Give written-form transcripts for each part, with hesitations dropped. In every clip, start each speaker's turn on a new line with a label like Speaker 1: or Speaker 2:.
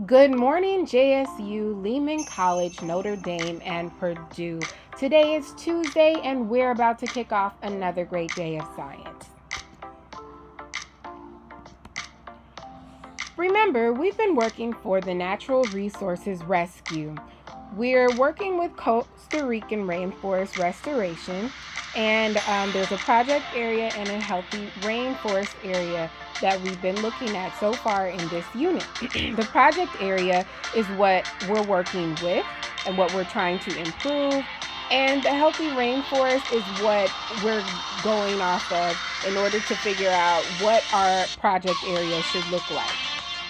Speaker 1: Good morning, JSU, Lehman College, Notre Dame, and Purdue. Today is Tuesday, and we're about to kick off another great day of science. Remember, we've been working for the Natural Resources Rescue. We're working with Costa Rican rainforest restoration, and there's a project area and a healthy rainforest area that we've been looking at so far in this unit. The project area is what we're working with and what we're trying to improve, and the healthy rainforest is what we're going off of in order to figure out what our project area should look like.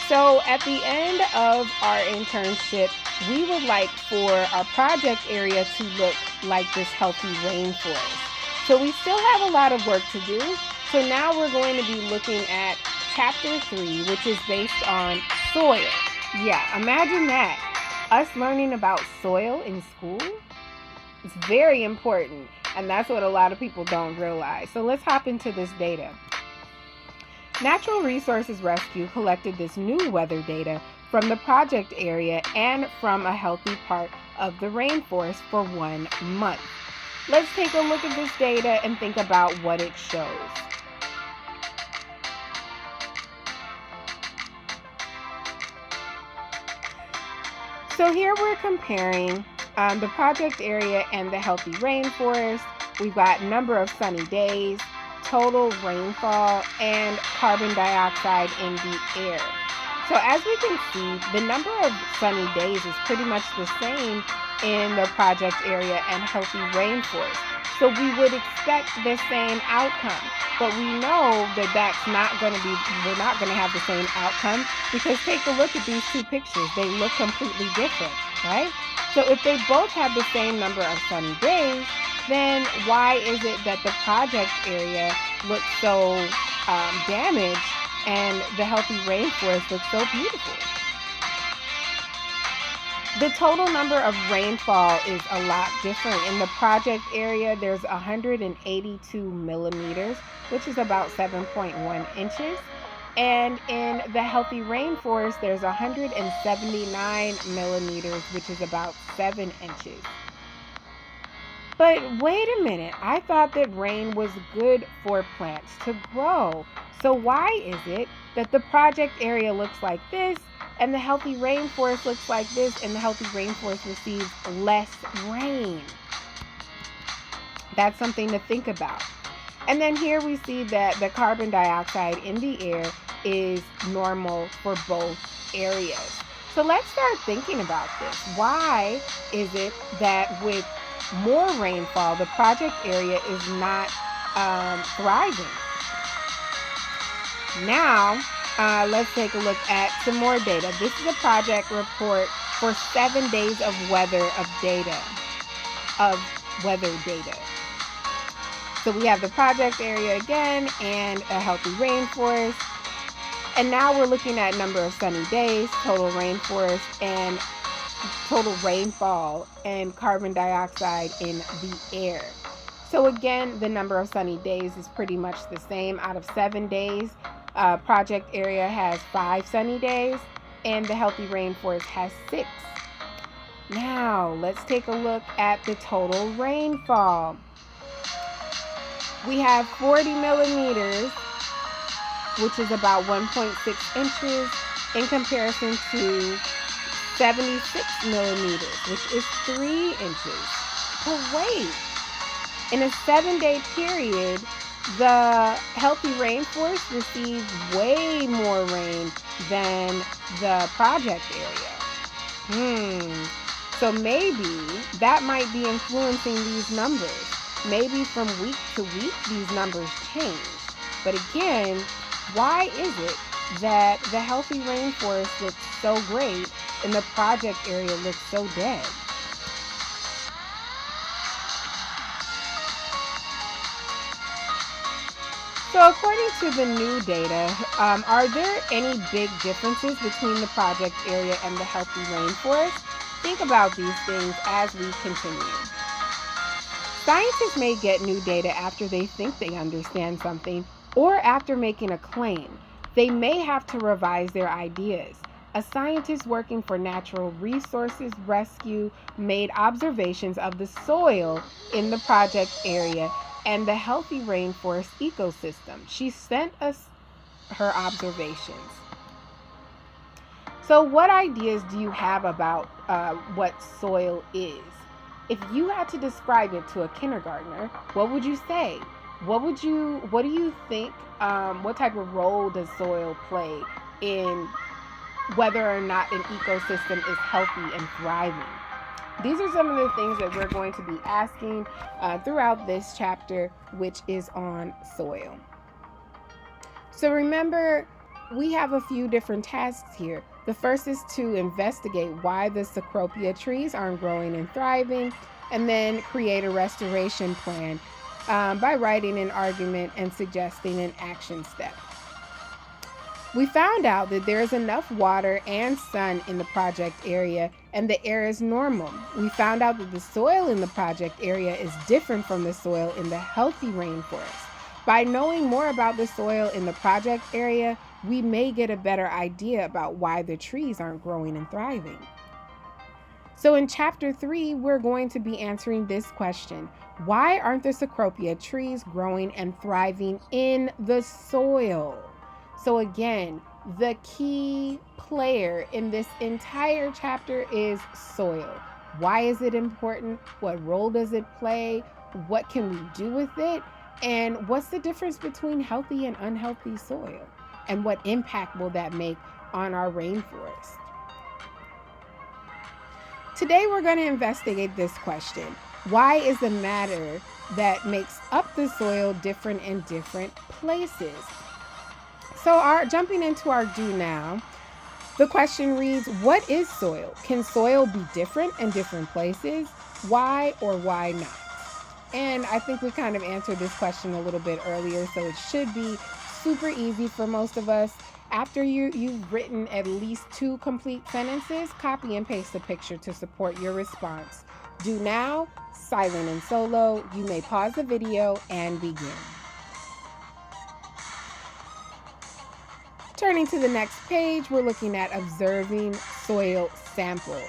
Speaker 1: So at the end of our internship, we would like for our project area to look like this healthy rainforest. So we still have a lot of work to do. So now we're going to be looking at chapter 3, which is based on soil. Yeah, imagine that. Us learning about soil in school is very important, and that's what a lot of people don't realize. So let's hop into this data. Natural Resources Rescue collected this new weather data from the project area and from a healthy part of the rainforest for 1 month. Let's take a look at this data and think about what it shows. So here we're comparing the project area and the healthy rainforest. We've got number of sunny days, total rainfall, and carbon dioxide in the air. So as we can see, the number of sunny days is pretty much the same in the project area and healthy rainforest. So we would expect the same outcome. But we know that we're not going to have the same outcome because take a look at these two pictures. They look completely different, right? So if they both have the same number of sunny days, then why is it that the project area looks so damaged and the healthy rainforest looks so beautiful? The total number of rainfall is a lot different. In the project area, there's 182 millimeters, which is about 7.1 inches. And in the healthy rainforest, there's 179 millimeters, which is about 7 inches. But wait a minute, I thought that rain was good for plants to grow. So why is it that the project area looks like this and the healthy rainforest looks like this and the healthy rainforest receives less rain? That's something to think about. And then here we see that the carbon dioxide in the air is normal for both areas. So let's start thinking about this. Why is it that with more rainfall, the project area is not thriving? Now, let's take a look at some more data. This is a project report for 7 days of weather data. So we have the project area again and a healthy rainforest. And now we're looking at number of sunny days, total rainforest, and total rainfall and carbon dioxide in the air. So again, the number of sunny days is pretty much the same. Out of 7 days, project area has 5 sunny days and the healthy rainforest has 6. Now let's take a look at the total rainfall. We have 40 millimeters, which is about 1.6 inches in comparison to 76 millimeters, which is 3 inches. But wait, in a 7-day period, the healthy rainforest receives way more rain than the project area. So maybe that might be influencing these numbers. Maybe from week to week, these numbers change. But again, why is it that the healthy rainforest looks so great and the project area looks so dead? So according to the new data, are there any big differences between the project area and the healthy rainforest? Think about these things as we continue. Scientists may get new data after they think they understand something or after making a claim. They may have to revise their ideas. A scientist working for Natural Resources Rescue made observations of the soil in the project area and the healthy rainforest ecosystem. She sent us her observations. So, what ideas do you have about what soil is? If you had to describe it to a kindergartner, what would you say? What do you think? What type of role does soil play in whether or not an ecosystem is healthy and thriving? These are some of the things that we're going to be asking throughout this chapter, which is on soil. So remember, we have a few different tasks here. The first is to investigate why the Cecropia trees aren't growing and thriving, and then create a restoration plan by writing an argument and suggesting an action step. We found out that there is enough water and sun in the project area and the air is normal. We found out that the soil in the project area is different from the soil in the healthy rainforest. By knowing more about the soil in the project area, we may get a better idea about why the trees aren't growing and thriving. So in chapter 3, we're going to be answering this question. Why aren't the Cecropia trees growing and thriving in the soil? So again, the key player in this entire chapter is soil. Why is it important? What role does it play? What can we do with it? And what's the difference between healthy and unhealthy soil? And what impact will that make on our rainforest? Today we're going to investigate this question. Why is the matter that makes up the soil different in different places? So jumping into our do now, the question reads, what is soil? Can soil be different in different places? Why or why not? And I think we kind of answered this question a little bit earlier, so it should be super easy for most of us. After you've written at least 2 complete sentences, copy and paste a picture to support your response. Do now, silent and solo. You may pause the video and begin. Turning to the next page, we're looking at observing soil samples.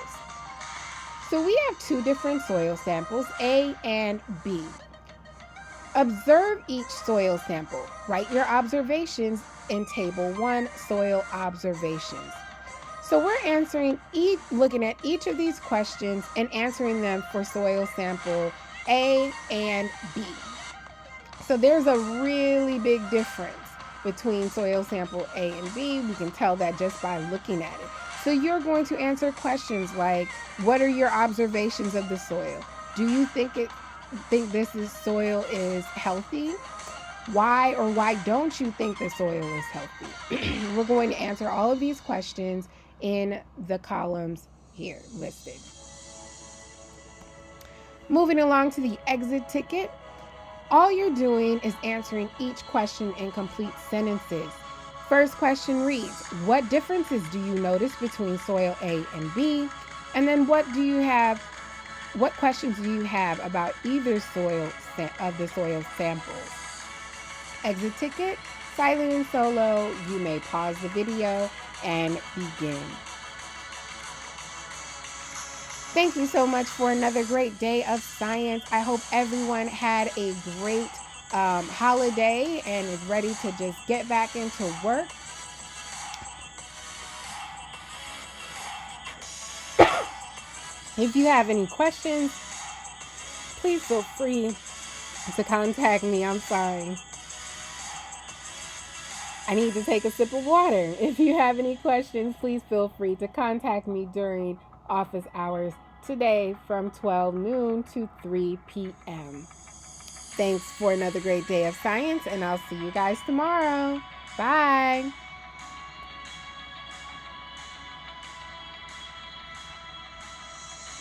Speaker 1: So we have 2 different soil samples, A and B. Observe each soil sample. Write your observations in Table 1, Soil Observations. So we're looking at each of these questions and answering them for soil sample A and B. So there's a really big difference between soil sample A and B. We can tell that just by looking at it. So you're going to answer questions like, what are your observations of the soil? Do you think this soil is healthy? Why or why don't you think the soil is healthy? We're going to answer all of these questions in the columns here listed. Moving along to the exit ticket. All you're doing is answering each question in complete sentences. First question reads, what differences do you notice between soil A and B? And then what questions do you have about either of the soil samples? Exit ticket, silent and solo. You may pause the video and begin. Thank you so much for another great day of science. I hope everyone had a great holiday and is ready to just get back into work. If you have any questions, please feel free to contact me. I'm sorry. I need to take a sip of water. If you have any questions, please feel free to contact me during office hours today from 12 noon to 3 p.m. Thanks for another great day of science, and I'll see you guys tomorrow. Bye.